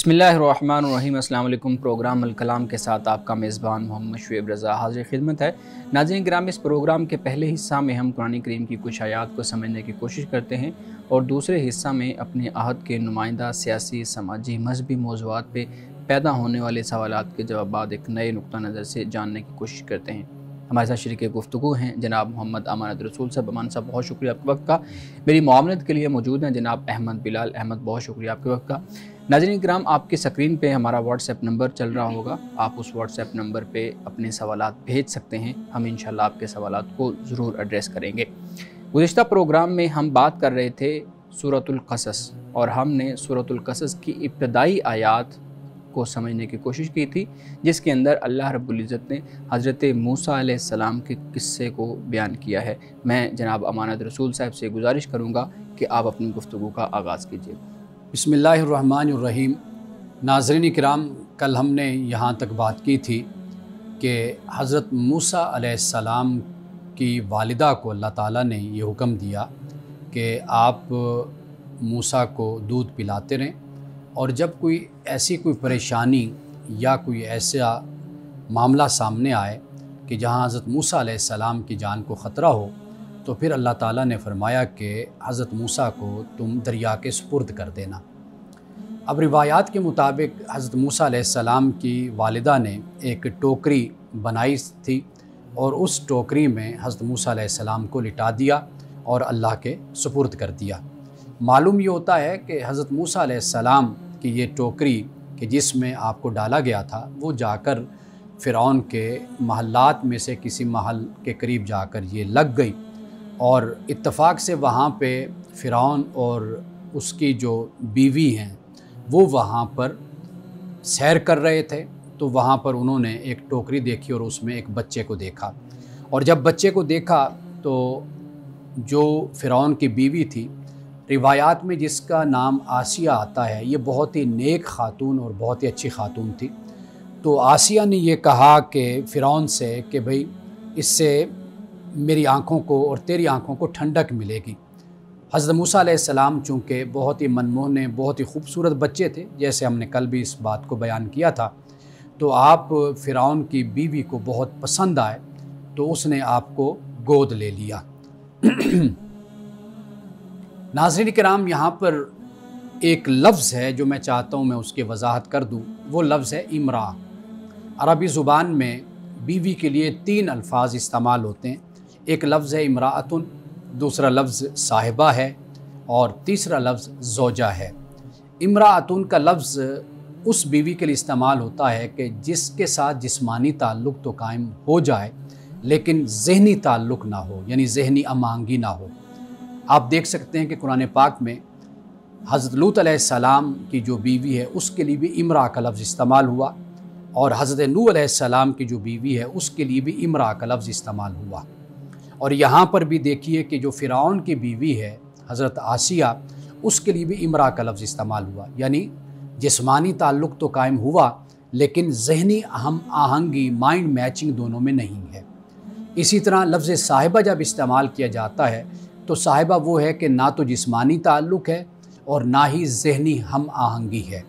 बिस्मिल्लाहिर्रहमानिर्रहीम। अस्सलाम वालेकुम। प्रोग्राम अल कलाम के साथ आपका मेज़बान मोहम्मद शुएब रज़ा हाज़िर खिदमत है। नाज़रीन किराम, इस प्रोग्राम के पहले हिस्सा में हम कुरान करीम की कुछ आयात को समझने की कोशिश करते हैं और दूसरे हिस्सा में अपने अहद के नुमाइंदा सियासी, समाजी, मजहबी मौज़ूआत पे पैदा होने वाले सवालात के जवाब एक नए नुक्ता नज़र से जानने की कोशिश करते हैं। हमारे साथ शरीक गुफ्तगू हैं जनाब मोहम्मद अमानत रसूल साहब। अमान साहब, बहुत शुक्रिया आपके वक्त का। मेरी मुआवनत के लिए मौजूद हैं जनाब अहमद बिलाल अहमद, बहुत शुक्रिया आपके वक्त का। नाज़रीन किराम, आपकी स्क्रीन पे हमारा व्हाट्सएप नंबर चल रहा होगा, आप उस व्हाट्सएप नंबर पे अपने सवालात भेज सकते हैं। हम इंशाल्लाह आपके सवालात को ज़रूर एड्रेस करेंगे। गुज़िश्ता प्रोग्राम में हम बात कर रहे थे सूरतुल क़सस और हमने सूरतुल क़सस की इब्तदाई आयात को समझने की कोशिश की थी, जिसके अंदर अल्लाह रब्बुल इज़्ज़त ने हज़रत मूसा अलैहिस्सलाम के किस्से को बयान किया है। मैं जनाब अमानत रसूल साहब से गुजारिश करूँगा कि आप अपनी गुफ्तगू का आगाज़ कीजिए। बिस्मिल्लाहिर्रहमानिर्रहीम। नाज़रीन किराम, कल हमने यहाँ तक बात की थी कि हज़रत मूसा अलैहिस्सलाम की वालिदा को अल्लाह ताला ने ये हुक्म दिया कि आप मूसा को दूध पिलाते रहें और जब कोई ऐसी कोई परेशानी या कोई ऐसा मामला सामने आए कि जहाँ हज़रत मूसा अलैहिस्सलाम की जान को ख़तरा हो, तो फिर अल्लाह ताला ने फरमाया कि हज़रत मूसा को तुम दरिया के सुपुर्द कर देना। अब रिवायात के मुताबिक हज़रत मूसा अलैहिस्सलाम की वालिदा ने एक टोकरी बनाई थी और उस टोकरी में हज़रत मूसा अलैहिस्सलाम को लिटा दिया और अल्लाह के सुपुर्द कर दिया। मालूम ये होता है कि हज़रत मूसा अलैहिस्सलाम की ये टोकरी कि जिसमें आपको डाला गया था, वो जाकर फ़िरौन के महल्लात में से किसी महल के करीब जाकर ये लग गई और इत्तफ़ाक से वहाँ पे फ़िरौन और उसकी जो बीवी हैं वो वहाँ पर सैर कर रहे थे। तो वहाँ पर उन्होंने एक टोकरी देखी और उसमें एक बच्चे को देखा, और जब बच्चे को देखा तो जो फ़िरौन की बीवी थी, रिवायात में जिसका नाम आसिया आता है, ये बहुत ही नेक खातून और बहुत ही अच्छी खातून थी। तो आसिया ने ये कहा कि फ़िरौन से कि भाई इससे मेरी आँखों को और तेरी आँखों को ठंडक मिलेगी। हज़रत मूसा अलैहिस्सलाम चूँकि बहुत ही मनमोहने, बहुत ही खूबसूरत बच्चे थे, जैसे हमने कल भी इस बात को बयान किया था, तो आप फ़िरौन की बीवी को बहुत पसंद आए तो उसने आपको गोद ले लिया। नाज़रीन किराम, यहाँ पर एक लफ्ज़ है जो मैं चाहता हूँ मैं उसकी वजाहत कर दूँ। वो लफ्ज़ है इमरा। अरबी ज़ुबान में बीवी के लिए 3 अल्फाज इस्तेमाल होते हैं। एक लफ्ज़ है इमराअतुन, दूसरा लफ्ज़ साहिबा है और तीसरा लफ्ज़ ज़ौजा है। इमराअतुन का लफ्ज़ उस बीवी के लिए इस्तेमाल होता है कि जिसके साथ जिस्मानी ताल्लुक़ तो कायम हो जाए लेकिन ज़हनी ताल्लुक़ ना हो, यानी ज़हनी अमांगी ना हो। आप देख सकते हैं कि कुरान पाक में हज़रत लूत अलैहिस्सलाम की जो बीवी है उसके लिए भी इमरा का लफ्ज़ इस्तेमाल हुआ और हज़रत नूह अलैहिस्सलाम की जो बीवी है उसके लिए भी इमरा का लफ्ज़ इस्तेमाल हुआ। और यहाँ पर भी देखिए कि जो फ़िरौन की बीवी है हज़रत आसिया, उसके लिए भी इमरा का लफ्ज़ इस्तेमाल हुआ, यानी जिस्मानी ताल्लुक़ तो कायम हुआ लेकिन ज़हनी हम आहंगी, माइंड मैचिंग दोनों में नहीं है। इसी तरह लफ्ज़ साहिबा जब इस्तेमाल किया जाता है तो साहिबा वो है कि ना तो जिस्मानी ताल्लुक़ है और ना ही ज़हनी हम आहंगी है।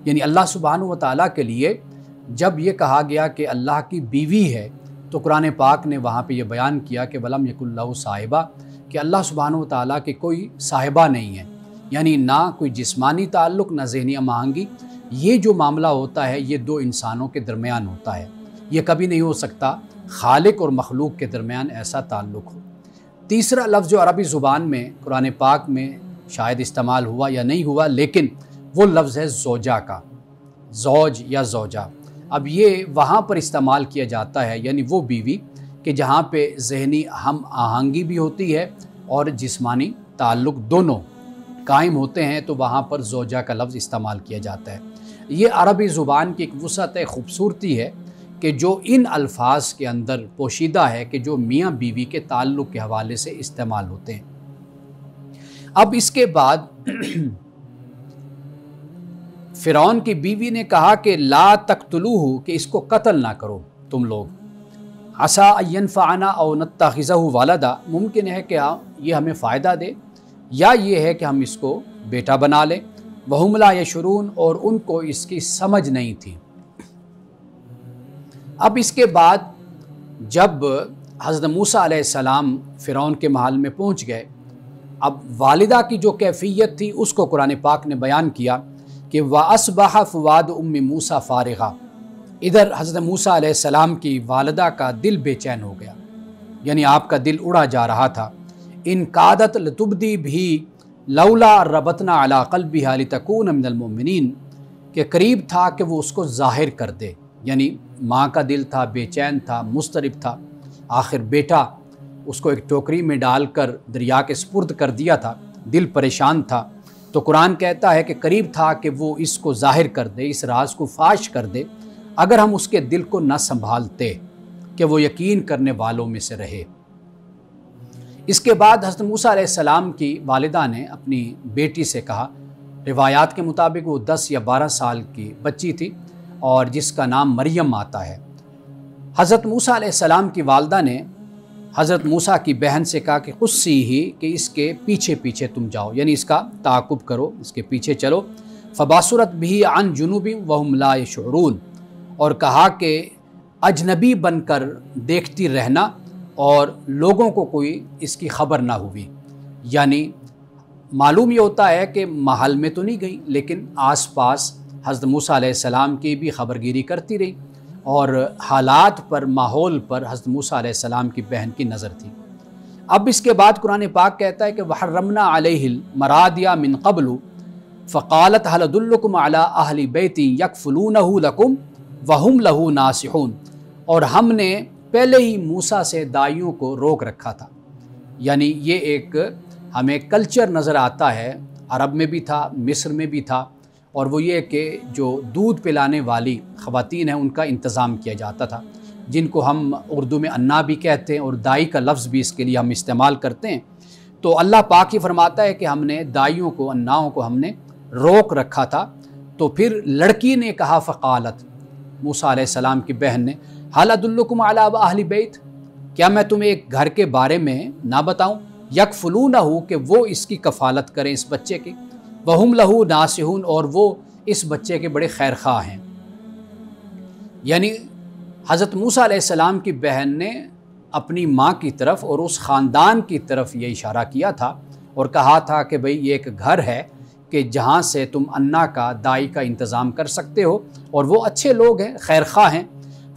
यानी अल्लाह सुब्हानहू व तआला के लिए जब ये कहा गया कि अल्लाह की बीवी है, तो कुरान पाक ने वहाँ पे ये बयान किया कि वलम यकुल लहू साहिबा, कि अल्लाह सुब्हानहू व तआला की कोई साहिबा नहीं है, यानी ना कोई जिस्मानी ताल्लुक़ ना ज़हनी हम आहंगी। ये जो मामला होता है ये 2 इंसानों के दरमियान होता है, ये कभी नहीं हो सकता खालिक और मखलूक के दरमियान ऐसा ताल्लुक़ हो। तीसरा लफ्ज़ जो अरबी ज़ुबान में कुरान पाक में शायद इस्तेमाल हुआ या नहीं हुआ, लेकिन वो लफ्ज़ है ज़ौजा का, ज़ौज या ज़ौजा। अब ये वहाँ पर इस्तेमाल किया जाता है, यानी वो बीवी कि जहाँ पे ज़हनी हम आहंगी भी होती है और जिस्मानी ताल्लुक़ दोनों कायम होते हैं, तो वहाँ पर ज़ौजा का लफ्ज़ इस्तेमाल किया जाता है। ये अरबी ज़ुबान की एक वुसअत है, ख़ूबसूरती है कि जो इन अल्फाज के अंदर पोशीदा है कि जो मियाँ बीवी के ताल्लुक़ के हवाले से इस्तेमाल होते हैं। अब इसके बाद फ़िरौन की बीवी ने कहा कि ला तक़्तुलूहु, कि इसको कत्ल ना करो तुम लोग, असा यनफ़अना औ नत्तख़िज़हु वलदा, मुमकिन है कि ये हमें फ़ायदा दे या ये है कि हम इसको बेटा बना लें। वहुम ला यशुरून, और उनको इसकी समझ नहीं थी। अब इसके बाद जब हज़रत मूसा अलैहिस्सलाम फ़िरौन के महल में पहुंच गए, अब वालिदा की जो कैफियत थी उसको कुरान पाक ने बयान किया कि वास्बह फवाद उम्मी मूसा फ़ारिगा। इधर हज़रत मूसा अलैहिस्सलाम की वालिदा का दिल बेचैन हो गया, यानी आपका दिल उड़ा जा रहा था। इन कादत लतुब्दी भी लौला रबतना अला क़ल्बिहा लितकून मिनल मोमिनीन, के करीब था कि वो उसको ज़ाहिर कर दे, यानी माँ का दिल था, बेचैन था, मुस्तरिब था। आखिर बेटा उसको एक टोकरी में डालकर दरिया के सुपुर्द कर दिया था, दिल परेशान था। तो कुरान कहता है कि करीब था कि वो इसको ज़ाहिर कर दे, इस राज को फाश कर दे, अगर हम उसके दिल को न संभालते कि वो यकीन करने वालों में से रहे। इसके बाद हज़रत मूसा अलैहिस्सलाम की वालिदा ने अपनी बेटी से कहा, रिवायात के मुताबिक वो 10 या 12 साल की बच्ची थी और जिसका नाम मरियम आता है। हज़रत मूसा अलैहिस्सलाम की वालिदा ने हज़रत मूसा की बहन से कहा कि खुस्सी ही कि इसके पीछे पीछे तुम जाओ, यानी इसका ताक़ुब करो, इसके पीछे चलो। फ़बासुरत भी अन जुनूबी वहुम ला यशऊरून, और कहा कि अजनबी बनकर देखती रहना और लोगों को कोई इसकी ख़बर ना हुई। यानी मालूम ये होता है कि महल में तो नहीं गई, लेकिन आसपास हज़रत मूसा अलैहिस्सलाम की भी ख़बरगिरी करती रही और हालात पर, माहौल पर हज़रत मूसा अलैहिस्सलाम की बहन की नज़र थी। अब इसके बाद कुरान पाक कहता है कि वहर्रमना अलैहिल मरादिया मिन क़ब्लु फ़क़ालत हल अदुल्लुकुम अला अहली बैति यकफ़ुलूनहु लकुम वहुम लहू नासिहून, और हमने पहले ही मूसा से दाइयों को रोक रखा था। यानी ये एक हमें कल्चर नज़र आता है, अरब में भी था, मिस्र में भी था, और वो ये कि जो दूध पिलाने वाली ख़वातीन हैं उनका इंतज़ाम किया जाता था, जिनको हम उर्दू में अन्ना भी कहते हैं और दाई का लफ्ज़ भी इसके लिए हम इस्तेमाल करते हैं। तो अल्लाह पाक ही फरमाता है कि हमने दाइयों को, अन्नाओं को हमने रोक रखा था। तो फिर लड़की ने कहा, फ़क़ालत, मूसा अलैहिस्सलाम की बहन ने, हल अदुल्लुकुम अला अहली बैत, क्या मैं तुम्हें एक घर के बारे में ना बताऊं, यकफ़ुलूनहु कि वो इसकी कफ़ालत करें, इस बच्चे की, वहुम लहू नासिहून, और वो इस बच्चे के बड़े खैर ख़्वाह हैं। यानी हज़रत मूसा अलैहिस्सलाम की बहन ने अपनी माँ की तरफ और उस ख़ानदान की तरफ ये इशारा किया था और कहा था कि भाई ये एक घर है कि जहाँ से तुम अन्ना का, दाई का इंतज़ाम कर सकते हो, और वो अच्छे लोग हैं, खैर ख़्वाह हैं।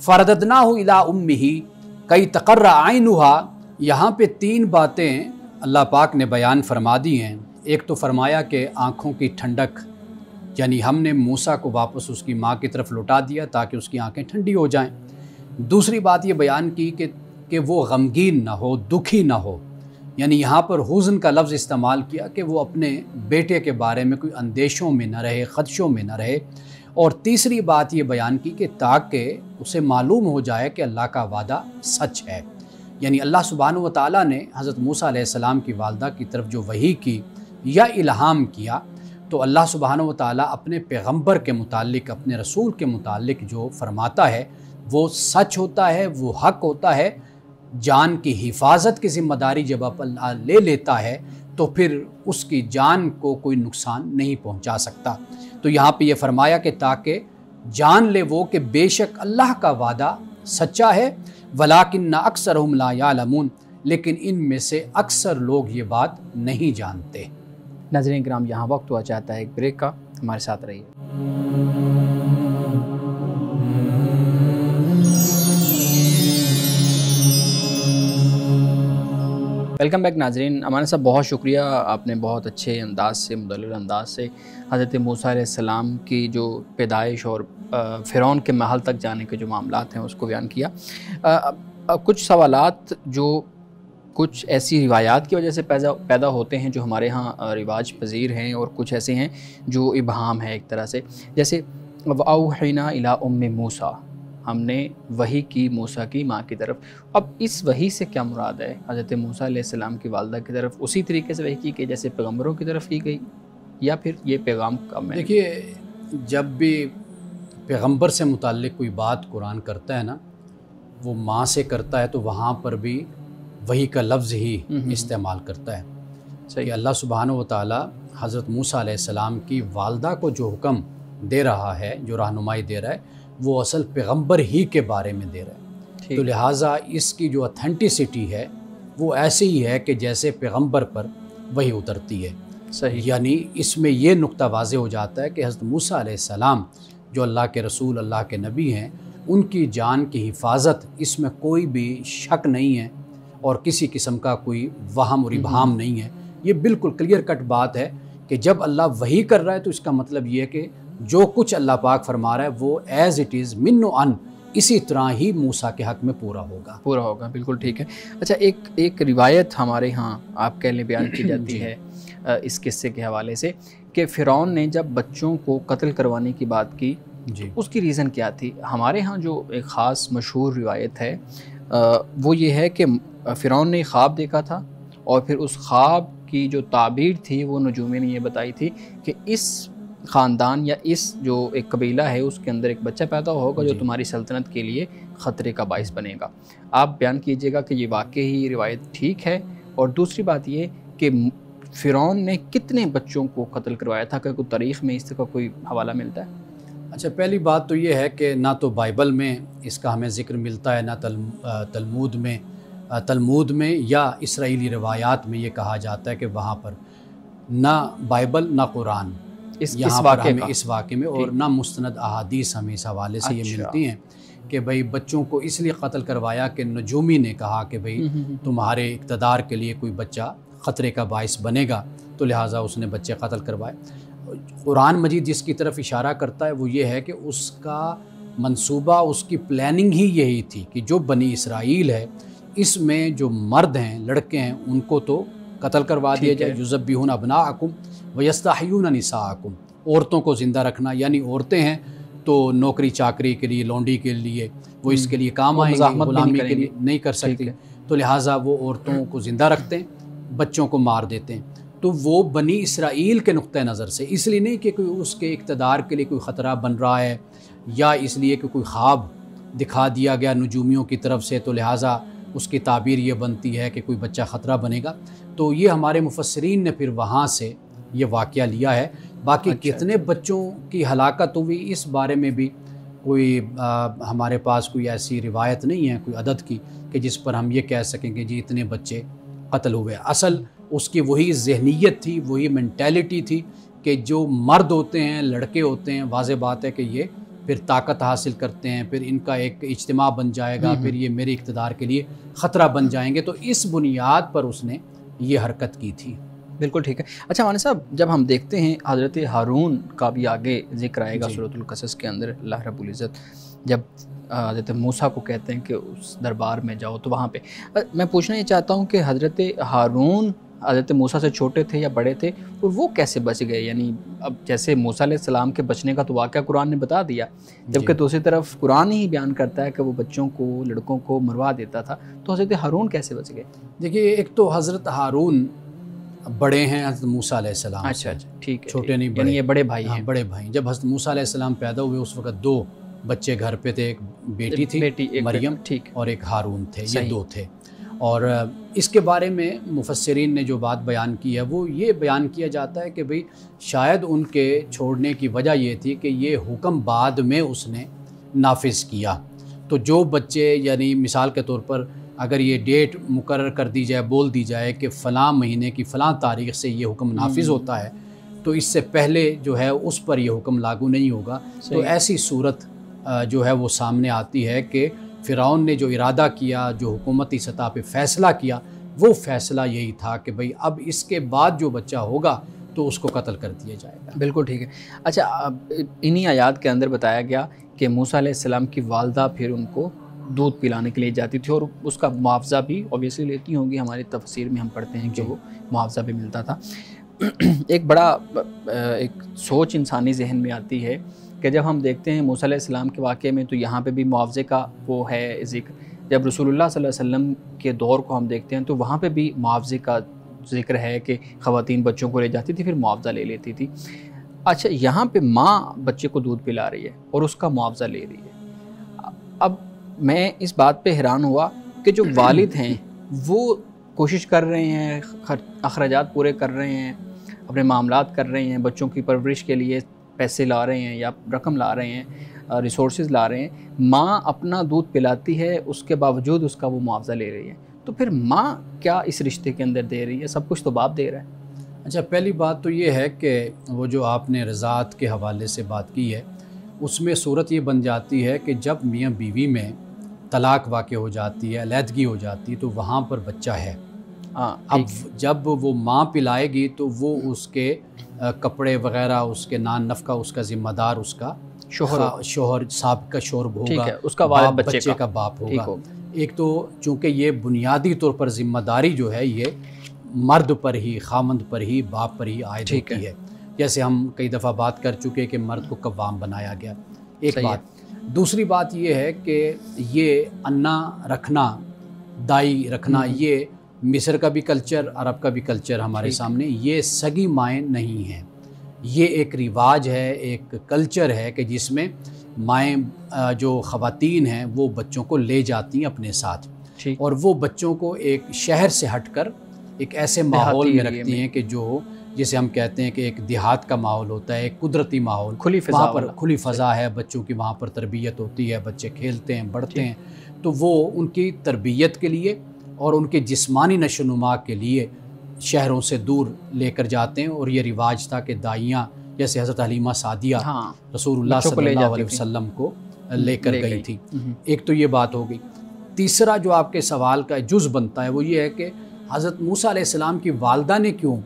फ़रददनाहु इला उम्मिही कई तक़र्र आइनुहा, यहाँ पे 3 बातें अल्लाह पाक ने बयान फरमा दी हैं। एक तो फरमाया कि आँखों की ठंडक, यानी हमने मूसा को वापस उसकी माँ की तरफ लौटा दिया ताकि उसकी आँखें ठंडी हो जाएं। दूसरी बात ये बयान की कि वो गमगीन ना हो, दुखी ना हो, यानी यहाँ पर हुज़्न का लफ्ज़ इस्तेमाल किया कि वो अपने बेटे के बारे में कोई अंदेशों में न रहे, ख़दशों में न रहे। और तीसरी बात ये बयान की कि ताकि उसे मालूम हो जाए कि अल्लाह का वादा सच है। यानी अल्लाह सुब्हानहू व तआला ने हज़रत मूसा अलैहिस्सलाम की वालिदा की तरफ जो वही की या इल्हाम किया, तो अल्लाह सुब्हानहू व तआला अपने पैगम्बर के मुतालिक, अपने रसूल के मुतालिक जो फरमाता है वो सच होता है, वो हक़ होता है। जान की हिफाजत की ज़िम्मेदारी जब अल्लाह ले लेता है तो फिर उसकी जान को कोई नुकसान नहीं पहुंचा सकता। तो यहाँ पे ये फरमाया कि ताकि जान ले वो कि बेशक अल्लाह का वादा सच्चा है, वलाकिन्ना अक्सरहुम ला यालमून, लेकिन इनमें से अक्सर लोग ये बात नहीं जानते। नाज़रीन किराम, यहाँ वक्त हुआ चाहता है एक ब्रेक का, हमारे साथ रहिए। वेलकम बैक नाजरीन। अमान साहब, बहुत शुक्रिया, आपने बहुत अच्छे अंदाज से, मुदल्लल अंदाज से हज़रत मूसा अलैहिस्सलाम की जो पैदाइश और फ़िरौन के महल तक जाने के जो मामलात हैं उसको बयान किया। कुछ सवालात जो कुछ ऐसी रिवायात की वजह से पैदा होते हैं जो हमारे यहाँ रिवाज पजीर हैं, और कुछ ऐसे हैं जो इबहाम है एक तरह से। जैसे वअौहैना इला उम्मी मूसा, हमने वही की मूसा की माँ की तरफ। अब इस वही से क्या मुराद है? हज़रत मूसा अलैहिस्सलाम की वालिदा की तरफ उसी तरीके से वही की कि जैसे पैगम्बरों की तरफ की गई, या फिर ये पैगाम कम है? देखिए, जब भी पैगम्बर से मुताल्लिक़ कोई बात कुरान करता है ना, वो माँ से करता है तो वहाँ पर भी वही का लफ्ज़ ही इस्तेमाल करता है। कि अल्लाह सुब्हानहु व तआला हज़रत मूसा अलैहिस्सलाम की वालदा को जो हुक्म दे रहा है, जो रहनुमाई दे रहा है, वो असल पैगम्बर ही के बारे में दे रहा है। तो लिहाजा इसकी जो ऑथेंटिसिटी है वो ऐसी ही है कि जैसे पैगम्बर पर वही उतरती है। सही। यानी इसमें ये नुक्ता वाज़े हो जाता है कि हज़रत मूसा अलैहिस्सलाम जो अल्लाह के रसूल, अल्लाह के नबी हैं, उनकी जान की हिफाजत, इसमें कोई भी शक नहीं है और किसी किस्म का कोई वहम और इबहाम नहीं है। ये बिल्कुल क्लियर कट बात है कि जब अल्लाह वही कर रहा है तो इसका मतलब ये है कि जो कुछ अल्लाह पाक फरमा रहा है वो एज़ इट इज़ मिन्नो अन इसी तरह ही मूसा के हक़ में पूरा होगा। बिल्कुल ठीक है। अच्छा, एक रिवायत हमारे यहाँ आप कह लें बयान की जाती है इस किस्से के हवाले से कि फ़िरौन ने जब बच्चों को कत्ल करवाने की बात की जी, उसकी रीज़न क्या थी? हमारे यहाँ जो एक ख़ास मशहूर रिवायत है वो ये है कि फ़िरौन ने ख्वाब देखा था और फिर उस ख्वाब की जो ताबीर थी वो नजूमी ने ये बताई थी कि इस ख़ानदान या इस जो एक कबीला है उसके अंदर एक बच्चा पैदा होगा जो तुम्हारी सल्तनत के लिए ख़तरे का बाइस बनेगा। आप बयान कीजिएगा कि ये वाकई ही रिवायत ठीक है। और दूसरी बात ये कि फ़िरौन ने कितने बच्चों को कत्ल करवाया था? क्या कोई तारीख़ में इसका कोई हवाला मिलता है? अच्छा, पहली बात तो ये है कि ना तो बाइबल में इसका हमें ज़िक्र मिलता है, ना तलमूद में या इसराइली रवायात में ये कहा जाता है कि वहाँ पर ना बाइबल ना कुरान इस वाक़े में और ना मुस्तनद अहादीस हमें इस हवाले से ये मिलती हैं कि भाई बच्चों को इसलिए कत्ल करवाया कि नजूमी ने कहा कि भाई तुम्हारे इक़्तिदार के लिए कोई बच्चा ख़तरे का बाइस बनेगा, तो लिहाजा उसने बच्चे कत्ल करवाए। कुरान मजीद जिसकी तरफ इशारा करता है वो ये है कि उसका मंसूबा, उसकी प्लानिंग ही यही थी कि जो बनी इसराइल है इसमें जो मर्द हैं, लड़के हैं, उनको तो कत्ल करवा दिया जाए। युज़ब्बिहून अब्नाअकुम व यस्तहय्यून निसाअकुम, औरतों को ज़िंदा रखना, यानी औरतें हैं तो नौकरी चाकरी के लिए, लौंडी के लिए वो इसके लिए काम आएंगी, गुलामी के लिए नहीं कर सकती, तो लिहाजा वो औरतों को ज़िंदा रखते हैं, बच्चों को मार देते हैं। तो वो बनी इसराइल के नुक्ते नज़र से, इसलिए नहीं कि कोई उसके इक़्तिदार के लिए कोई ख़तरा बन रहा है या इसलिए कि कोई ख्वाब दिखा दिया गया नजूमियों की तरफ से, तो लिहाजा उसकी ताबीर ये बनती है कि कोई बच्चा ख़तरा बनेगा। तो ये हमारे मुफस्सिरीन ने फिर वहाँ से ये वाक़या लिया है। बाकी कितने बच्चों की हलाकत हुई इस बारे में भी कोई हमारे पास कोई ऐसी रिवायत नहीं है कोई अदद की कि जिस पर हम ये कह सकें कि जी इतने बच्चे कत्ल हुए। असल उसकी वही ज़हनीत थी, वही मेंटालिटी थी कि जो मर्द होते हैं, लड़के होते हैं, वाज़े बात है कि ये फिर ताकत हासिल करते हैं, फिर इनका एक इज्तिमा बन जाएगा, फिर ये मेरे इक़्तिदार के लिए ख़तरा बन जाएंगे। तो इस बुनियाद पर उसने ये हरकत की थी। बिल्कुल ठीक है। अच्छा मानी साहब, जब हम देखते हैं हज़रत हारून का भी आगे ज़िक्र आएगा सूरतुल क़सस के अंदर, अल्लाह रब्बुल इज़्ज़त जब हज़रत मूसा को कहते हैं कि उस दरबार में जाओ, तो वहाँ पे मैं पूछना ये चाहता हूँ कि हज़रत हारून हज़रत मूसा से छोटे थे या बड़े थे, और वो कैसे बच गए? यानी अब जैसे मूसा अलैहिस्सलाम के बचने का तो वाक़या कुरान ने बता दिया, जबकि दूसरी तरफ कुरान ही बयान करता है कि वो बच्चों को, लड़कों को मरवा देता था, तो हज़रत हारून कैसे बच गए? देखिए, एक तो हज़रत हारून बड़े हैं हज़रत मूसा अलैहिस्सलाम। अच्छा, ठीक है, छोटे नहीं, बड़े, ये बड़े भाई हैं। बड़े भाई। जब हज़रत मूसा अलैहिस्सलाम पैदा हुए उस वक़्त 2 बच्चे घर पे थे, एक बेटी थी मरियम, ठीक, और एक हारून थे, ये 2 थे। और इसके बारे में मुफस्सिरीन ने जो बात बयान की है वो ये बयान किया जाता है कि भाई शायद उनके छोड़ने की वजह ये थी कि ये हुक्म बाद में उसने नाफिज किया। तो जो बच्चे, यानी मिसाल के तौर पर अगर ये डेट मुकर्रर कर दी जाए, बोल दी जाए कि फ़लाँ महीने की फ़लाँ तारीख़ से ये हुक्म नाफिज होता है, तो इससे पहले जो है उस पर यह हुक्म लागू नहीं होगा। तो ऐसी सूरत जो है वो सामने आती है कि फ़िरौन ने जो इरादा किया, जो हुकूमती सतह पे फ़ैसला किया, वो फ़ैसला यही था कि भाई अब इसके बाद जो बच्चा होगा तो उसको कत्ल कर दिया जाएगा। बिल्कुल ठीक है। अच्छा, इन्हीं आयात के अंदर बताया गया कि मूसा अलैहिस्सलाम की वालदा फिर उनको दूध पिलाने के लिए जाती थी और उसका मुआवजा भी ऑब्वियसली लेती होंगी। हमारी तफसीर में हम पढ़ते हैं कि वो मुआवजा भी मिलता था। एक बड़ा एक सोच इंसानी जहन में आती है कि जब हम देखते हैं मूसा अलैहिस्सलाम के वाक़े में, तो यहाँ पे भी मुआवजे का वो है ज़िक्र। जब रसूलुल्लाह सल्लल्लाहु अलैहि वसल्लम के दौर को हम देखते हैं तो वहाँ पे भी मुआवजे का ज़िक्र है कि ख़वातीन बच्चों को ले जाती थी, फिर मुआवजा ले लेती थी। अच्छा, यहाँ पे माँ बच्चे को दूध पिला रही है और उसका मुआवजा ले रही है। अब मैं इस बात पे हैरान हुआ कि जो वालिद हैं वो कोशिश कर रहे हैं, अखराजात पूरे कर रहे हैं, अपने मामलात कर रहे हैं, बच्चों की परवरिश के लिए पैसे ला रहे हैं या रकम ला रहे हैं, रिसोर्सेज ला रहे हैं, माँ अपना दूध पिलाती है, उसके बावजूद उसका वो मुआवजा ले रही है, तो फिर माँ क्या इस रिश्ते के अंदर दे रही है? सब कुछ तो बाप दे रहा है। अच्छा, पहली बात तो ये है कि वो जो आपने रज़ात के हवाले से बात की है, उसमें सूरत ये बन जाती है कि जब मियाँ बीवी में तलाक वाक़ हो जाती है, अलहदगी हो जाती है, तो वहाँ पर बच्चा है। अब जब वो माँ पिलाएगी तो वो उसके कपड़े वग़ैरह, उसके नान नफ़का, उसका ज़िम्मेदार उसका शोहर साहब का शोहर होगा, उसका बाप बच्चे का बाप होगा। एक तो चूँकि ये बुनियादी तौर पर ज़िम्मेदारी जो है ये मर्द पर ही, खामंद पर ही, बाप पर ही आयद होती है। जैसे हम कई दफ़ा बात कर चुके कि मर्द को कव्वाम बनाया गया, एक बात। दूसरी बात ये है कि ये अन्ना रखना, दाई रखना, ये मिस्र का भी कल्चर, अरब का भी कल्चर हमारे सामने, ये सगी माएँ नहीं हैं। ये एक रिवाज है, एक कल्चर है कि जिसमें माएँ जो ख़वातीन हैं वो बच्चों को ले जाती हैं अपने साथ, और वो बच्चों को एक शहर से हटकर एक ऐसे माहौल में रखती हैं कि जो जिसे हम कहते हैं कि एक देहात का माहौल होता है, एक कुदरती माहौल, वहाँ पर खुली फ़ज़ा है, बच्चों की वहाँ पर तरबियत होती है, बच्चे खेलते हैं, बढ़ते हैं, तो वो उनकी तरबियत के लिए और उनके जिस्मानी नशोनुमा के लिए शहरों से दूर लेकर जाते हैं। और ये रिवाज था कि दाइयाँ जैसे हज़रत हलीमा सादिया रसूलुल्लाह सल्लल्लाहु अलैहि वसल्लम को लेकर गई थी। एक तो ये बात हो गई। तीसरा जो आपके सवाल का जुज़ बनता है वो ये है कि हज़रत मूसा अलैहिस्सलाम की वालदा ने क्यों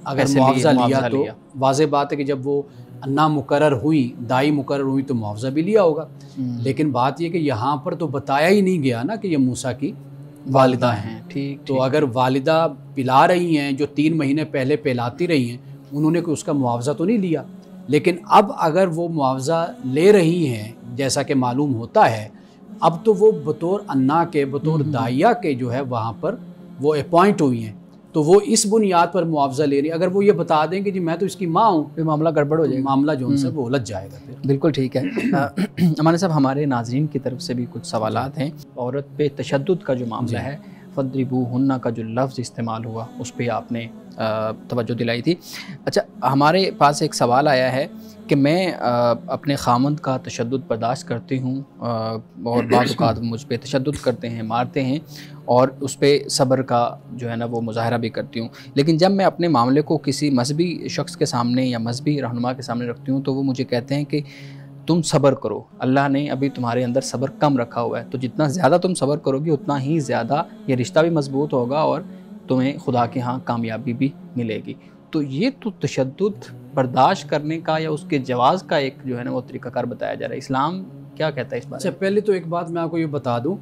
अगर मुआवजा लिया, तो वाज़ेह बात है कि जब वो अन्ना मुकर्रर हुई, दाई मुकर्रर हुई, तो मुआवजा भी लिया होगा। लेकिन बात ये कि यहाँ पर तो बताया ही नहीं गया ना कि ये मूसा की वालिदा हैं। तो अगर वालिदा पिला रही हैं, जो 3 महीने पहले पिलाती रही हैं, उन्होंने कोई उसका मुआवजा तो नहीं लिया। लेकिन अब अगर वो मुआवजा ले रही हैं, जैसा कि मालूम होता है, अब तो वो बतौर अन्ना के, बतौर दाइया के जो है वहाँ पर वो अपॉइंट हुई हैं, तो वो इस बुनियाद पर मुआवजा ले रही है। अगर वो ये बता दें कि जी मैं तो इसकी माँ हूँ, फिर मामला गड़बड़ हो जाएगा, मामला जो उनसे वो उलझ जाएगा फिर। बिल्कुल ठीक है। हमारे साहब, हमारे नाज़रीन की तरफ से भी कुछ सवालात हैं। औरत पे तशद्दुद का जो मामला है, फ़द्रिबूहुन्ना का जो लफ्ज़ इस्तेमाल हुआ, उस पर आपने तवज्जो दिलाई थी। अच्छा, हमारे पास एक सवाल आया है कि मैं अपने खामंद का तशद्दुद बर्दाश्त करती हूँ और बाद औक़ात मुझ पे तशद्दुद करते हैं, मारते हैं, और उस पर सब्र का जो है ना वो मुज़ाहरा भी करती हूँ। लेकिन जब मैं अपने मामले को किसी मजहबी शख्स के सामने या मजहबी रहनुमा के सामने रखती हूँ तो वो मुझे कहते हैं कि तुम सब्र करो, अल्लाह ने अभी तुम्हारे अंदर सब्र कम रखा हुआ है, तो जितना ज़्यादा तुम सब्र करोगे उतना ही ज़्यादा ये रिश्ता भी मजबूत होगा और तुम्हें खुदा के यहाँ कामयाबी भी मिलेगी। तो ये तो तशद्दुद बर्दाश्त करने का या उसके जवाज़ का एक जो है ना वो तरीक़ाकार बताया जा रहा है। इस्लाम क्या कहता है इस बारे में? अच्छा, पहले तो एक बात मैं आपको ये बता दूँ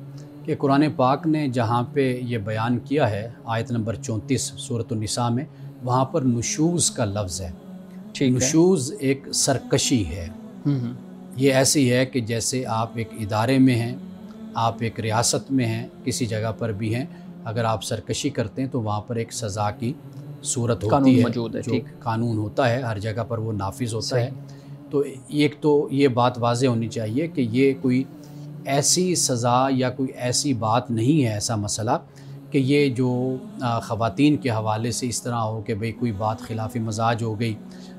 कि कुरान पाक ने जहाँ पे ये बयान किया है, आयत नंबर 34 सूरत निसा में, वहाँ पर नुशूज़ का लफ्ज़ है। नुशूज़ एक सरकशी है। ये ऐसी है कि जैसे आप एक इदारे में हैं, आप एक रियासत में हैं, किसी जगह पर भी हैं, अगर आप सरकशी करते हैं तो वहाँ पर एक सज़ा की सूरत होती है, जो कानून होता है हर जगह पर वो नाफिज होता है। तो एक तो ये बात वाज़ेह होनी चाहिए कि ये कोई ऐसी सज़ा या कोई ऐसी बात नहीं है, ऐसा मसला कि ये जो ख़वातीन के हवाले से इस तरह हो कि भाई कोई बात खिलाफ़ मजाज हो गई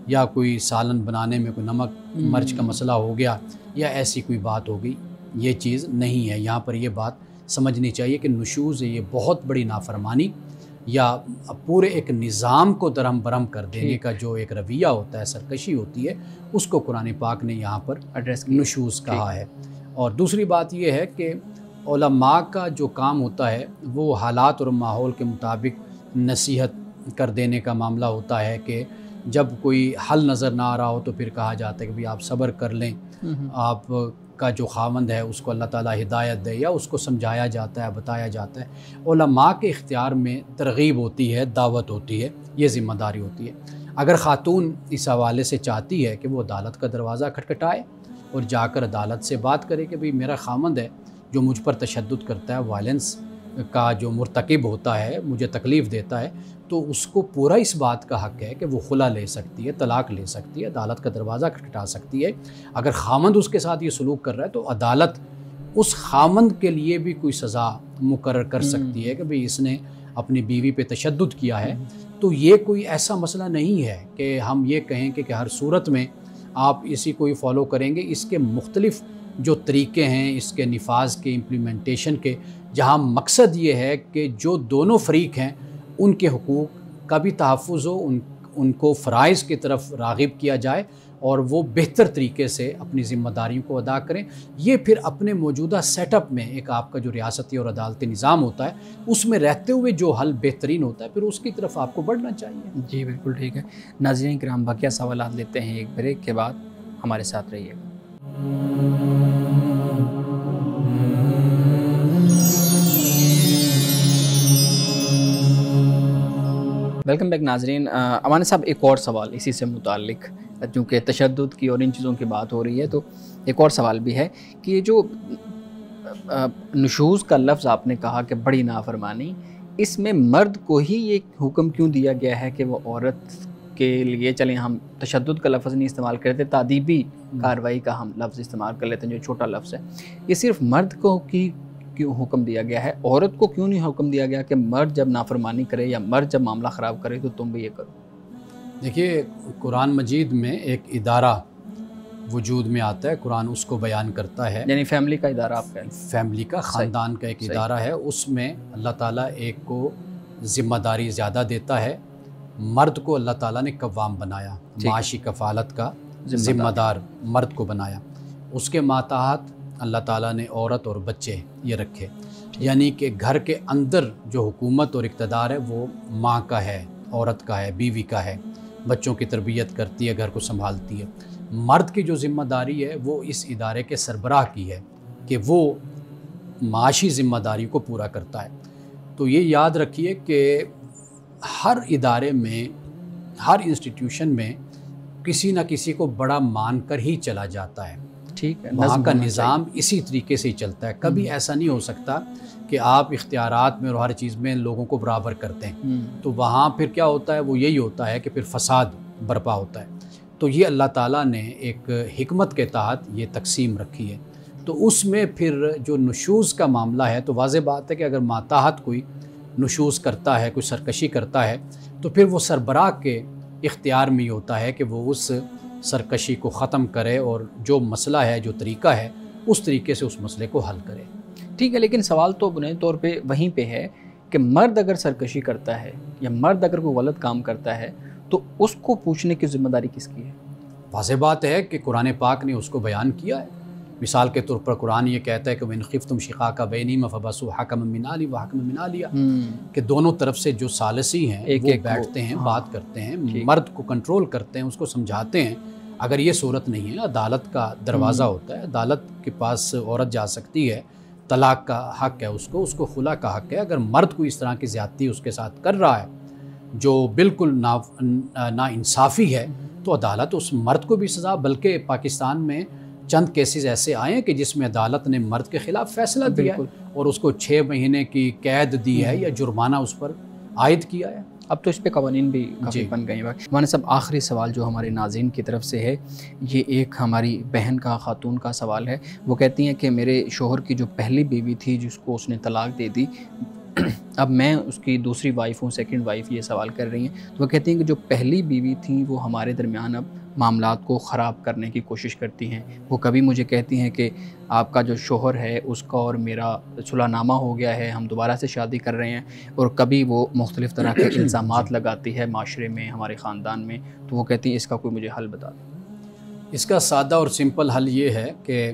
या कोई सालन बनाने में कोई नमक मिर्च का मसला हो गया या ऐसी कोई बात हो गई, ये चीज़ नहीं है। यहाँ पर ये बात समझनी चाहिए कि नुशूज़ ये बहुत बड़ी नाफरमानी या पूरे एक निज़ाम को दरहम बरहम कर देने का जो एक रवैया होता है, सरकशी होती है, उसको कुरान पाक ने यहाँ पर एड्रेस नुशूज़ कहा है। और दूसरी बात यह है कि उलमा का जो काम होता है वो हालात और माहौल के मुताबिक नसीहत कर देने का मामला होता है कि जब कोई हल नज़र ना आ रहा हो तो फिर कहा जाता है कि भाई आप सब्र कर लें, आप का जो खामंद है उसको अल्लाह ताला हिदायत दे, या उसको समझाया जाता है, बताया जाता है। उलमा के इख्तियार में तरगीब होती है, दावत होती है, ये ज़िम्मेदारी होती है। अगर ख़ातून इस हवाले से चाहती है कि वो अदालत का दरवाज़ा खटखटाए और जाकर अदालत से बात करे कि भाई मेरा खामंद है जो मुझ पर तशद्दुद करता है, वायलेंस का जो मुर्तकिब होता है, मुझे तकलीफ़ देता है, तो उसको पूरा इस बात का हक़ है कि वो खुला ले सकती है, तलाक ले सकती है, अदालत का दरवाज़ा खटखटा सकती है। अगर खामंद उसके साथ ये सलूक कर रहा है तो अदालत उस खामंद के लिए भी कोई सज़ा मुकर्रर कर सकती है कि भाई इसने अपनी बीवी पे तशद्दुद किया है, तो ये कोई ऐसा मसला नहीं है कि हम ये कहें कि हर सूरत में आप इसी को ही फॉलो करेंगे। इसके मुख्तलिफ़ जो तरीक़े हैं इसके निफाज के, इम्प्लीमेंटेशन के, जहाँ मकसद ये है कि जो दोनों फ़रीक हैं उनके हुकूक़ का भी तहफ़्फ़ुज़ हो, उनको फ़राइज़ की तरफ राग़िब किया जाए और वो बेहतर तरीके से अपनी ज़िम्मेदारियों को अदा करें। ये फिर अपने मौजूदा सेटअप में एक आपका जो रियासती और अदालती निज़ाम होता है उसमें रहते हुए जो हल बेहतरीन होता है फिर उसकी तरफ आपको बढ़ना चाहिए। जी बिल्कुल ठीक है। नाज़रीन किराम, बाक़िया सवालात लेते हैं एक ब्रेक के बाद, हमारे साथ रहिएगा। वेलकम बैक नाजरीन। अमाना साहब, एक और सवाल इसी से मुताल्लिक, चूँकि तशद्दुद की और इन चीज़ों की बात हो रही है तो एक और सवाल भी है कि ये जो नुशूज़ का लफ्ज़ आपने कहा कि बड़ी नाफरमानी, इसमें मर्द को ही ये हुक्म क्यों दिया गया है कि वो औरत के लिए, चलें हम तशद्दुद का लफ्ज़ नहीं इस्तेमाल करते, तादीबी कार्रवाई का हम लफ्ज़ इस्तेमाल कर लेते हैं जो छोटा लफ्ज़ है, ये सिर्फ मर्द को की क्यों हुक्म दिया गया है? औरत को क्यों नहीं हुक्म दिया गया कि मर्द जब नाफरमानी करे या मर्द जब मामला ख़राब करे तो तुम भी ये करो? देखिए, कुरान मजीद में एक इदारा वजूद में आता है, कुरान उसको बयान करता है, यानी फैमिली का इदारा, आप कहें फैमिली का, ख़ानदान का एक इदारा है। उसमें अल्लाह ताला एक को ज़िम्मेदारी ज़्यादा देता है। मर्द को अल्लाह ताला ने कव्वाम बनाया, माशी कफ़ालत का ज़िम्मेदार मर्द को बनाया। उसके माताहत अल्लाह ताला ने औरत और बच्चे ये रखे, यानी कि घर के अंदर जो हुकूमत और इक़्तिदार है वो माँ का है, औरत का है, बीवी का है, बच्चों की तरबियत करती है, घर को संभालती है। मर्द की जो ज़िम्मेदारी है वो इस इदारे के सरबराह की है कि वो माशी ज़िम्मेदारी को पूरा करता है। तो ये याद रखिए कि हर इदारे में, हर इंस्टीट्यूशन में किसी न किसी को बड़ा मान कर ही चला जाता है। ठीक है, वहाँ का निज़ाम इसी तरीके से ही चलता है। कभी ऐसा नहीं हो सकता कि आप इख्तियारात में और हर चीज़ में लोगों को बराबर करते हैं। तो वहाँ फिर क्या होता है, वो यही होता है कि फिर फसाद बर्पा होता है। तो ये अल्लाह ताला ने एक हिकमत के तहत ये तकसीम रखी है। तो उसमें फिर जो नुशूज़ का मामला है, तो वाज़ेह बात है कि अगर माताहत कोई नुशूज़ करता है, कोई सरकशी करता है, तो फिर वो सरबराह के इख्तियार में ही होता है कि वो उस सरकशी को ख़त्म करे और जो मसला है, जो तरीका है, उस तरीके से उस मसले को हल करे। ठीक है, लेकिन सवाल तो बुनियादी तौर पे वहीं पे है कि मर्द अगर सरकशी करता है या मर्द अगर कोई गलत काम करता है तो उसको पूछने की ज़िम्मेदारी किसकी है? वाज़ेह बात है कि कुरान पाक ने उसको बयान किया है। मिसाल के तौर पर कुरान ये कहता है कि इन खिफ्तुम शिकाका बैनिहिमा फबअसू हकमम मिन अहलिही व हकमम मिन अहलिहा, कि दोनों तरफ से जो सालिसी हैं वो बैठते हैं, बात करते हैं, मर्द को कंट्रोल करते हैं, उसको समझाते हैं। अगर ये सूरत नहीं है, अदालत का दरवाज़ा होता है, अदालत के पास औरत जा सकती है, तलाक का हक़ है उसको खुला का हक़ है। अगर मर्द को इस तरह की ज़्यादती उसके साथ कर रहा है जो बिल्कुल नाइंसाफ़ी है, तो अदालत उस मर्द को भी सज़ा, बल्कि पाकिस्तान में चंद केसेस ऐसे आए हैं कि जिसमें अदालत ने मर्द के ख़िलाफ़ फ़ैसला दिया है और उसको 6 महीने की कैद दी है या जुर्माना उस पर आयद किया है। अब तो इस पे कवानीन भी काफ़ी बन गए हैं। हमारे सब आखिरी सवाल जो हमारे नाज़रीन की तरफ से है, ये एक हमारी बहन का, खातून का सवाल है। वो कहती हैं कि मेरे शोहर की जो पहली बीवी थी जिसको उसने तलाक दे दी, अब मैं उसकी दूसरी वाइफ हूँ, सेकंड वाइफ, ये सवाल कर रही हैं। तो वो कहती हैं कि जो पहली बीवी थी वो हमारे दरमियान अब मामलात को ख़राब करने की कोशिश करती हैं। वो कभी मुझे कहती हैं कि आपका जो शोहर है उसका और मेरा सुलहनामा हो गया है, हम दोबारा से शादी कर रहे हैं, और कभी वो मुख्तलिफ़ तरह के इल्ज़ामात लगाती है माशरे में, हमारे ख़ानदान में। तो वो कहती हैं इसका कोई मुझे हल बता दें। इसका सादा और सिंपल हल ये है कि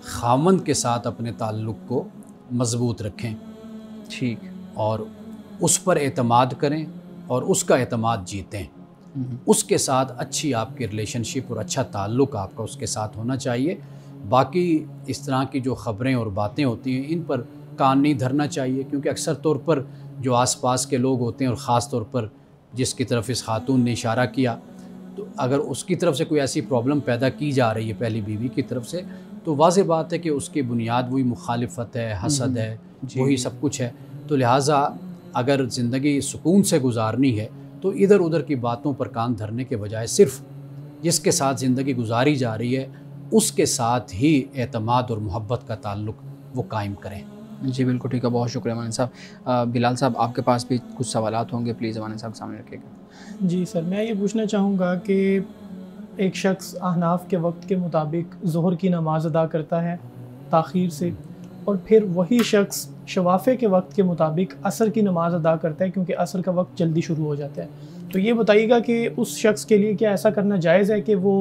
ख़ावंद के साथ अपने ताल्लुक़ को मज़बूत रखें, ठीक, और उस पर एतमाद करें और उसका एतमाद जीतें। उसके साथ अच्छी आपकी रिलेशनशिप और अच्छा ताल्लुक़ आपका उसके साथ होना चाहिए। बाकी इस तरह की जो ख़बरें और बातें होती हैं इन पर कान नहीं धरना चाहिए, क्योंकि अक्सर तौर पर जो आसपास के लोग होते हैं और ख़ास तौर पर जिसकी तरफ इस खातून ने इशारा किया, तो अगर उसकी तरफ से कोई ऐसी प्रॉब्लम पैदा की जा रही है पहली बीवी की तरफ से, तो वाज़ेह बात है कि उसकी बुनियाद वही मुखालिफत है, हसद है, वही सब कुछ है। तो लिहाजा अगर ज़िंदगी सुकून से गुजारनी है तो इधर उधर की बातों पर कान धरने के बजाय सिर्फ़ जिसके साथ ज़िंदगी गुजारी जा रही है उसके साथ ही एतमाद और मोहब्बत का ताल्लुक़ वो कायम करें। जी बिल्कुल ठीक है, बहुत शुक्रिया अमान साहब। बिलाल साहब, आपके पास भी कुछ सवालात होंगे, प्लीज़ अमान साहब सामने रखिएगा। जी सर, मैं ये पूछना चाहूँगा कि एक शख्स अहनाफ के वक्त के मुताबिक ज़ोहर की नमाज़ अदा करता है ताख़ीर से, और फिर वही शख्स शवाफ़े के वक्त के मुताबिक असर की नमाज़ अदा करता है क्योंकि असर का वक्त जल्दी शुरू हो जाता है। तो ये बताइएगा कि उस शख्स के लिए क्या ऐसा करना जायज़ है कि वो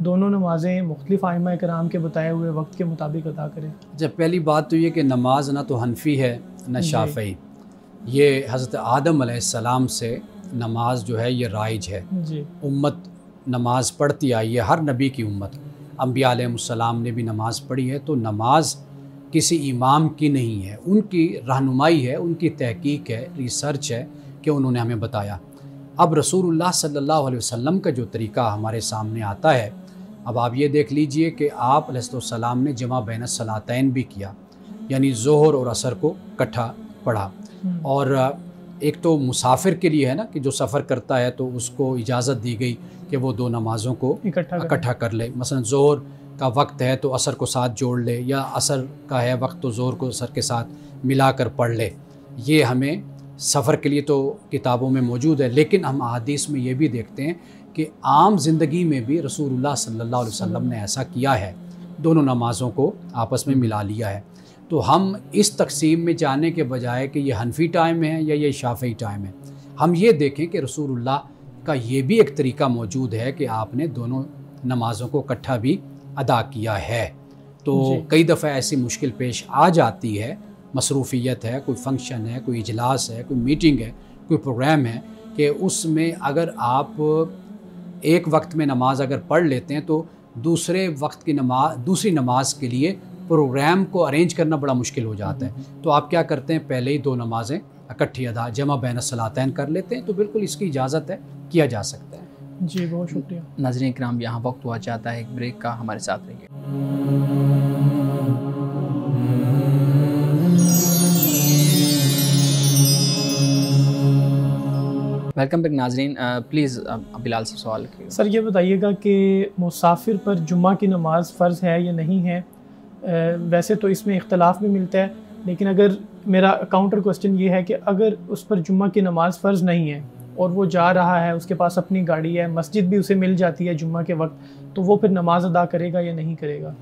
दोनों नमाज़ें मुख्तलिफ़ आइम्मा कराम के बताए हुए वक्त के मुताबिक अदा करें? जब पहली बात तो ये कि नमाज ना तो हनफी है न शाफ़ी, ये हज़रत आदम अलैहिस्सलाम से नमाज जो है ये राइज है। जी। उम्मत नमाज पढ़ती आई है, हर नबी की उम्मत, अम्बिया अलैहिस्सलाम ने भी नमाज़ पढ़ी है। तो नमाज किसी इमाम की नहीं है, उनकी रहनुमाई है, उनकी तहकीक है, रिसर्च है कि उन्होंने हमें बताया। अब रसूलुल्लाह सल्लल्लाहु अलैहि वसल्लम का जो तरीका हमारे सामने आता है, अब आप ये देख लीजिए कि आप अलैहिस्सलाम ने जमा बैन सलातैन भी किया, यानी ज़ोहर और असर को इकट्ठा पढ़ा। और एक तो मुसाफिर के लिए है ना कि जो सफ़र करता है तो उसको इजाज़त दी गई कि वो दो नमाज़ों को इकट्ठा कर ले। मसलन ज़ोहर का वक्त है तो असर को साथ जोड़ ले, या असर का है वक्त तो ज़ोहर को असर के साथ मिलाकर पढ़ ले। ये हमें सफ़र के लिए तो किताबों में मौजूद है, लेकिन हम अहादीस में ये भी देखते हैं कि आम ज़िंदगी में भी रसूलुल्लाह सल्लल्लाहु अलैहि वसल्लम ने ऐसा किया है, दोनों नमाज़ों को आपस में मिला लिया है। तो हम इस तकसीम में जाने के बजाय कि ये हनफी टाइम है या ये शाफ़ी टाइम है, हम ये देखें कि रसूलुल्लाह का ये भी एक तरीका मौजूद है कि आपने दोनों नमाज़ों को इकट्ठा भी अदा किया है। तो कई दफ़ा ऐसी मुश्किल पेश आ जाती है, मसरूफ़ियत है, कोई फंक्शन है, कोई इजलास है, कोई मीटिंग है, कोई प्रोग्राम है, कि उसमें अगर आप एक वक्त में नमाज अगर पढ़ लेते हैं तो दूसरे वक्त की नमाज, दूसरी नमाज के लिए प्रोग्राम को अरेंज करना बड़ा मुश्किल हो जाता है। तो आप क्या करते हैं, पहले ही दो नमाजें इकट्ठी अदा जमा बैन सलातैन कर लेते हैं। तो बिल्कुल इसकी इजाज़त है, किया जा सकता है। जी बहुत शुक्रिया। नाज़रीन किराम, यहाँ वक्त हुआ चाहता है एक ब्रेक का, हमारे साथ रहिए। वेलकम बैक नाज़रीन। प्लीज़ बिलाल से सवाल किए। सर ये बताइएगा कि मुसाफिर पर जुम्मा की नमाज़ फ़र्ज़ है या नहीं है? वैसे तो इसमें इख्तलाफ भी मिलता है, लेकिन अगर मेरा काउंटर क्वेश्चन ये है कि अगर उस पर जुम्मा की नमाज़ फ़र्ज़ नहीं है और वो जा रहा है, उसके पास अपनी गाड़ी है, मस्जिद भी उसे मिल जाती है जुम्मा के वक्त, तो वो फिर नमाज़ अदा करेगा या नहीं करेगा?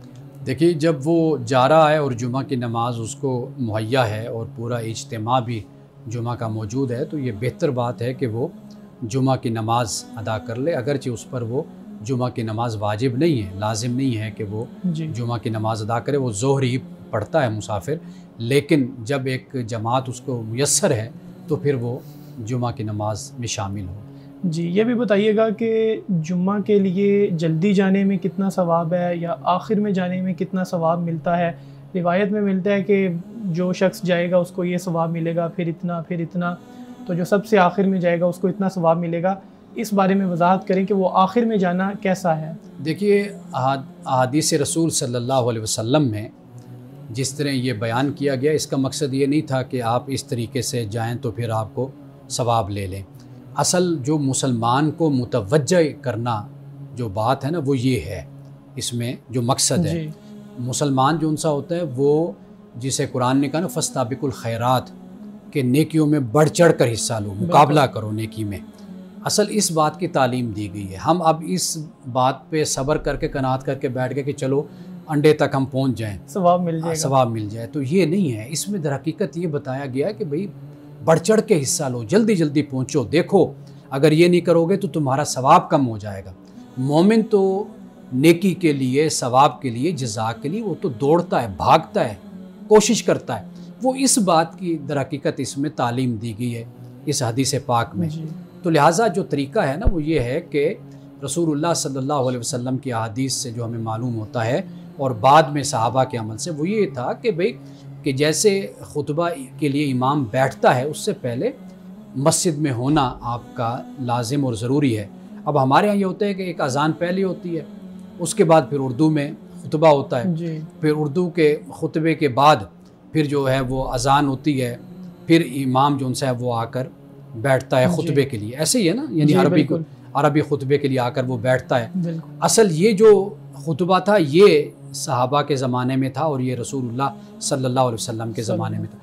देखिए, जब वो जा रहा है और जुम्मा की नमाज़ उसको मुहैया है और पूरा इज्तिमा भी जुम्मा का मौजूद है, तो ये बेहतर बात है कि वो जुम्मा की नमाज़ अदा कर ले। अगरचे उस पर वो जुम्मा की नमाज़ वाजिब नहीं है, लाजिम नहीं है कि वो जुम्मा की नमाज़ अदा करे, वो ज़ोहर ही पढ़ता है मुसाफिर। लेकिन जब एक जमात उसको मुयस्सर है तो फिर वो जुम्मा की नमाज में शामिल हो। जी ये भी बताइएगा कि जुम्मा के लिए जल्दी जाने में कितना सवाब है या आखिर में जाने में कितना सवाब मिलता है? रिवायत में मिलता है कि जो शख्स जाएगा उसको ये सवाब मिलेगा, फिर इतना, तो जो सबसे आखिर में जाएगा उसको इतना सवाब मिलेगा। इस बारे में वजाहत करें कि वो आखिर में जाना कैसा है। देखिए, अहादीस रसूल सल्लल्लाहु अलैहि वसल्लम में जिस तरह ये बयान किया गया, इसका मकसद ये नहीं था कि आप इस तरीके से जाएं तो फिर आपको सवाब ले लें। असल जो मुसलमान को मुतवज्जह करना जो बात है ना, वो ये है, इसमें जो मकसद है। मुसलमान जो उनसा होता है वो, जिसे कुरान ने कहा ना फस्ताबिकुल खैरात, के नेकियों में बढ़ चढ़ कर हिस्सा लो, मुकाबला करो नेकी में। असल इस बात की तालीम दी गई है। हम अब इस बात पे सब्र करके कनात करके बैठ गए कि चलो अंडे तक हम पहुंच जाएं, सवाब मिल जाए, तो ये नहीं है। इसमें दर हकीकत ये बताया गया कि भाई बढ़ चढ़ के हिस्सा लो, जल्दी जल्दी पहुंचो। देखो, अगर ये नहीं करोगे तो तुम्हारा सवाब कम हो जाएगा। मोमिन तो नेकी के लिए, सवाब के लिए, जज़ा के लिए वो तो दौड़ता है, भागता है, कोशिश करता है। वो इस बात की दर हकीकत इसमें तालीम दी गई है इस हदीस पाक में। तो लिहाजा जो तरीका है ना वो ये है कि रसूलुल्लाह सल्लल्लाहु अलैहि वसल्लम की अहादीस से जो हमें मालूम होता है और बाद में सहाबा के अमल से, वो ये था कि भाई कि जैसे खुतबा के लिए इमाम बैठता है उससे पहले मस्जिद में होना आपका लाजिम और ज़रूरी है। अब हमारे यहाँ ये होता है कि एक अज़ान पहले होती है, उसके बाद फिर उर्दू में खुतबा होता है, फिर उर्दू के खुतबे के बाद फिर जो है वो अज़ान होती है, फिर इमाम जो उनसे है वो आकर बैठता है खुतबे के लिए। ऐसे ही है ना, यानी अरबी खुतबे के लिए आकर वो बैठता है। असल ये जो खुतबा था ये सहाबा के ज़माने में था और ये रसूलुल्लाह सल्लल्लाहु अलैहि वसल्लम के ज़माने में था।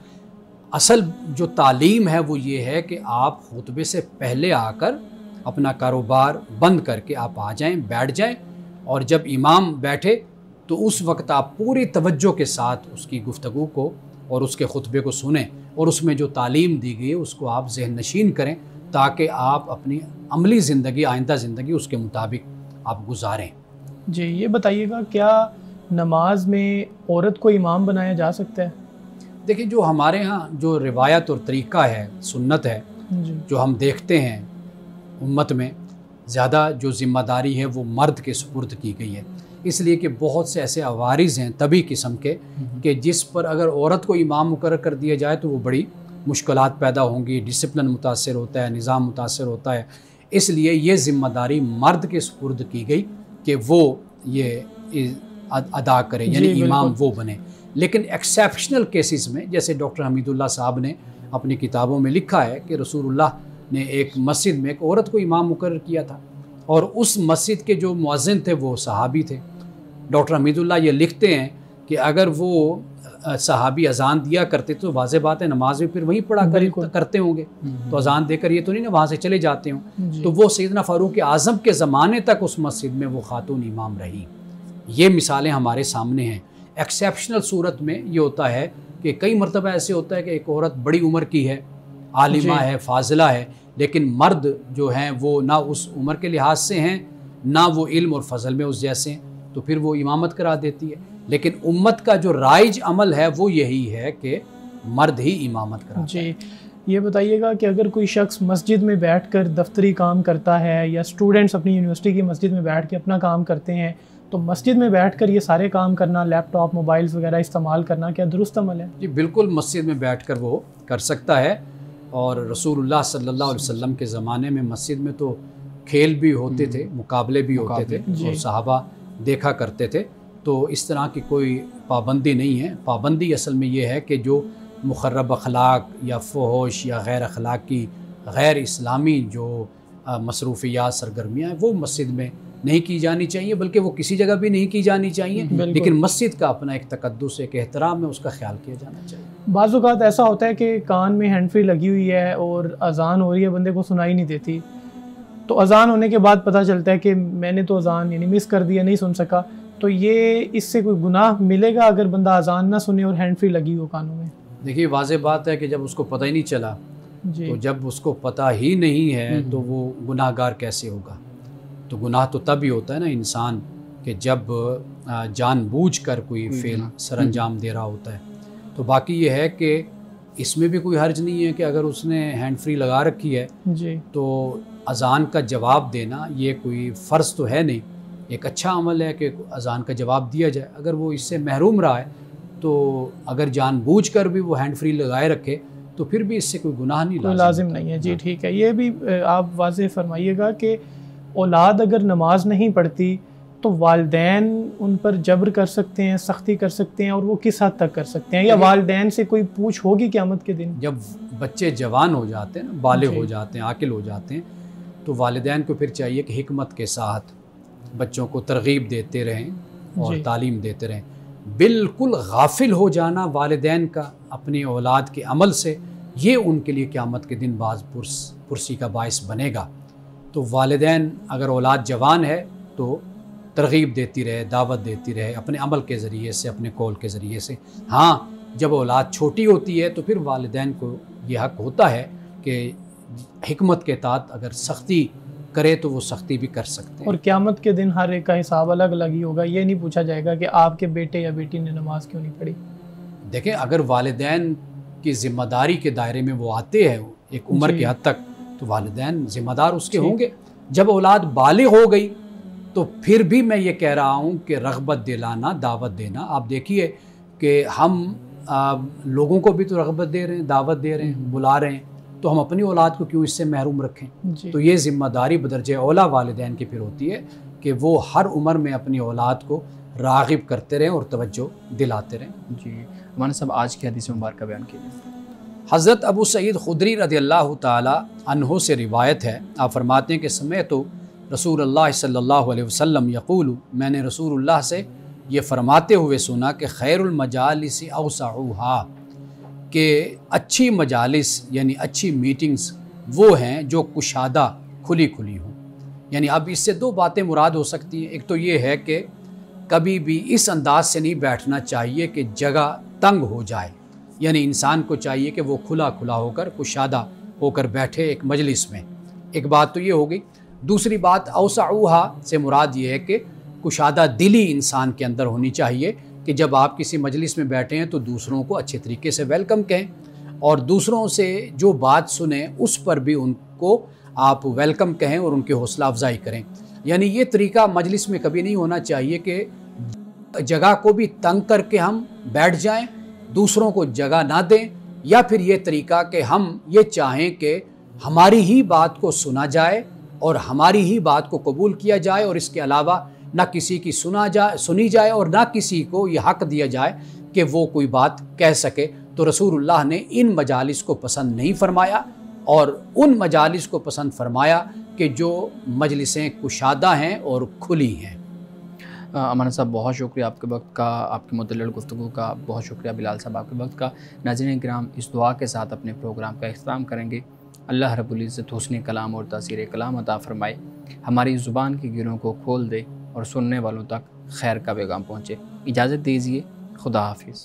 असल जो तालीम है वो ये है कि आप खुतबे से पहले आकर अपना कारोबार बंद करके आप आ जाएं, बैठ जाएं, और जब इमाम बैठे तो उस वक्त आप पूरी तवज्जो के साथ उसकी गुफ्तगू को और उसके खुतबे को सुनें और उसमें जो तालीम दी गई है उसको आप ज़हन नशीन करें, ताकि आप अपनी अमली ज़िंदगी, आइंदा ज़िंदगी उसके मुताबिक आप गुजारें। जी, ये बताइएगा, क्या नमाज में औरत को इमाम बनाया जा सकता है? देखिए, जो हमारे यहाँ जो रिवायत और तरीक़ा है, सुन्नत है, जो हम देखते हैं उम्मत में, ज़्यादा जो ज़िम्मेदारी है वो मर्द के सुपुर्द की गई है, इसलिए कि बहुत से ऐसे अवारिज़ हैं तभी किस्म के कि जिस पर अगर औरत को इमाम मुकर्रर कर दिया जाए तो वो बड़ी मुश्किलात पैदा होंगी, डिसिप्लिन मुतासर होता है, निज़ाम मुतासर होता है। इसलिए ये ज़िम्मेदारी मर्द के सुपुर्द की गई कि वो ये अदा करे, यानी इमाम वो बने। लेकिन एक्सेप्शनल केसेस में, जैसे डॉक्टर हमीदुल्लाह साहब ने अपनी किताबों में लिखा है कि रसूलुल्लाह ने एक मस्जिद में एक औरत को इमाम मुकर्रर किया था और उस मस्जिद के जो मुअज्जिन थे वो सहाबी थे। डॉक्टर हमीदुल्लाह ये लिखते हैं कि अगर वो सहाबी अजान दिया करते तो वाज़ेह बात है नमाज भी फिर वहीं पढ़ा करते होंगे, तो अजान देकर ये तो नहीं ना वहाँ से चले जाते हों। तो वो सैयदना फ़ारूक आज़म के ज़माने तक उस मस्जिद में वो खातून इमाम रही। ये मिसालें हमारे सामने हैं। एक्सेप्शनल सूरत में ये होता है कि कई मरतबा ऐसे होता है कि एक औरत बड़ी उम्र की है, आलिमा है, फाजिला है, लेकिन मर्द जो हैं वो ना उस उम्र के लिहाज से हैं, ना वो इल्म और फजल में उस जैसे हैं, तो फिर वो इमामत करा देती है। लेकिन उम्मत का जो राइज अमल है वो यही है कि मर्द ही इमामत कराता है। जी, ये बताइएगा कि अगर कोई शख्स मस्जिद में बैठकर दफ्तरी काम करता है या स्टूडेंट्स अपनी यूनिवर्सिटी की मस्जिद में बैठ के अपना काम करते हैं, तो मस्जिद में बैठकर ये सारे काम करना, लैपटॉप, मोबाइल्स वगैरह इस्तेमाल करना, क्या दुरुस्त अमल है? जी बिल्कुल, मस्जिद में बैठकर वो कर सकता है। और रसूलुल्लाह सल्लल्लाहु अलैहि वसल्लम के ज़माने में मस्जिद में तो खेल भी होते थे, मुकाबले भी होते थे और सहाबा देखा करते थे, तो इस तरह की कोई पाबंदी नहीं है। पाबंदी असल में ये है कि जो मुखर्रब अखलाक या फ़ोहश या गैर अखलाक की गैर इस्लामी जो मसरूफ़ियात सरगर्मियाँ हैं वो मस्जिद में नहीं की जानी चाहिए, बल्कि वो किसी जगह भी नहीं की जानी चाहिए। लेकिन मस्जिद का अपना एक तकद्दुस, एक एहतराम है, उसका ख्याल किया जाना चाहिए। बाज़ औक़ात ऐसा होता है कि कान में हैंड फ्री लगी हुई है और अजान हो रही है, बंदे को सुनाई नहीं देती, तो अजान होने के बाद पता चलता है कि मैंने तो अजान यानी मिस कर दिया, नहीं सुन सका, तो ये इससे कोई गुनाह मिलेगा अगर बंदा अजान ना सुने और हैंड फ्री लगी हो कानों में? देखिए, वाज़ेह बात है कि जब उसको पता ही नहीं चला, तो जब उसको पता ही नहीं है तो वो गुनाहगार कैसे होगा? तो गुनाह तो तब ही होता है ना इंसान कि जब जानबूझकर कोई फेल सरअंजाम दे रहा होता है। तो बाकी ये है कि इसमें भी कोई हर्ज नहीं है कि अगर उसने हैंड फ्री लगा रखी है तो अजान का जवाब देना ये कोई फ़र्ज़ तो है नहीं, एक अच्छा अमल है कि अजान का जवाब दिया जाए। अगर वो इससे महरूम रहा है तो अगर जानबूझकर भी वो हैंड फ्री लगाए रखे तो फिर भी इससे कोई गुनाह नहीं, कोई लाजिम नहीं है। जी ठीक है, ये भी आप वाज़ेह फरमाइएगा कि औलाद अगर नमाज नहीं पढ़ती तो वालिदैन उन पर जबर कर सकते हैं, सख्ती कर सकते हैं, और वो किस हद तक कर सकते हैं, या वालिदैन से कोई पूछ होगी क़यामत के दिन? जब बच्चे जवान हो जाते हैं ना, बालिग हो जाते हैं, आकिल हो जाते हैं, तो वालिदैन को फिर चाहिए कि हिकमत के साथ बच्चों को तरगीब देते रहें और तालीम देते रहें। बिल्कुल गाफिल हो जाना वालिदैन का अपनी औलाद के अमल से, ये उनके लिए क़यामत के दिन बाज़ पुरसी का बाइस बनेगा। तो वालिदैन अगर औलाद जवान है तो तरगीब देती रहे, दावत देती रहे अपने अमल के ज़रिए से, अपने कौल के ज़रिए से। हाँ, जब औलाद छोटी होती है तो फिर वालिदैन को ये हक़ होता है कि हिकमत के तहत अगर सख्ती करे तो वो सख्ती भी कर सकते हैं। और क़यामत के दिन हर एक का हिसाब अलग अलग ही होगा, ये नहीं पूछा जाएगा कि आपके बेटे या बेटी ने नमाज क्यों नहीं पढ़ी। देखें, अगर वालिदैन की ज़िम्मेदारी के दायरे में वो आते हैं एक उम्र की हद तक, तो वालिदैन ज़िम्मेदार उसके होंगे। जब औलाद बालिग हो गई तो फिर भी मैं ये कह रहा हूँ कि रग़बत दिलाना, दावत देना। आप देखिए कि हम लोगों को भी तो रग़बत दे रहे हैं, दावत दे रहे हैं, बुला रहे हैं, तो हम अपनी औलाद को क्यों इससे महरूम रखें? तो ये ज़िम्मेदारी बदरजे औला वालिदैन की फिर होती है कि वो हर उम्र में अपनी औलाद को राग़िब करते रहें और तवज्जो दिलाते रहें। जी, हमारे सब आज की हदीस मुबारक बयान कीजिए। हज़रत अबू सईद खुदरी रज़ियल्लाहु ताला अन्हु से रिवायत है, आप फरमाते हैं कि समय तो रसूलुल्लाह सल्लल्लाहु अलैहि वसल्लम यक़ूलु, मैंने रसूलुल्लाह से ये फरमाते हुए सुना कि खैरुल मजालिस अवसउहा, कि अच्छी मजालिस यानी अच्छी मीटिंग्स वो हैं जो कुशादा खुली खुली हों। यानी अब इससे दो बातें मुराद हो सकती हैं। एक तो ये है कि कभी भी इस अंदाज से नहीं बैठना चाहिए कि जगह तंग हो जाए, यानी इंसान को चाहिए कि वो खुला खुला होकर कुशादा होकर बैठे एक मजलिस में। एक बात तो ये हो गई। दूसरी बात औसउहा से मुराद ये है कि कुशादा दिली इंसान के अंदर होनी चाहिए कि जब आप किसी मजलिस में बैठे हैं तो दूसरों को अच्छे तरीके से वेलकम कहें और दूसरों से जो बात सुने उस पर भी उनको आप वेलकम कहें और उनकी हौसला अफजाई करें। यानी ये तरीका मजलिस में कभी नहीं होना चाहिए कि जगह को भी तंग करके हम बैठ जाएं, दूसरों को जगह ना दें, या फिर ये तरीका कि हम ये चाहें कि हमारी ही बात को सुना जाए और हमारी ही बात को कबूल किया जाए और इसके अलावा ना किसी की सुनी जाए और ना किसी को ये हक़ दिया जाए कि वो कोई बात कह सके। तो रसूलुल्लाह ने इन मजालिस को पसंद नहीं फरमाया और उन मजालिस को पसंद फरमाया कि जो मजलिसें कुशादा हैं और खुली हैं। अमान साहब बहुत शुक्रिया आपके वक्त का, आपके मुतल्लिक़ गुफ्तगू का। बहुत शुक्रिया बिलाल साहब आपके वक्त का। नाज़रीन किराम, इस दुआ के साथ अपने प्रोग्राम का इख्तिताम करेंगे। अल्लाह रब्बुल इज़्ज़त हुस्न कलाम और तासीर कलाम अता फ़रमाए, हमारी ज़ुबान की गिरों को खोल दे और सुनने वालों तक खैर का पैगाम पहुँचे। इजाज़त दीजिए, खुदा हाफिज़।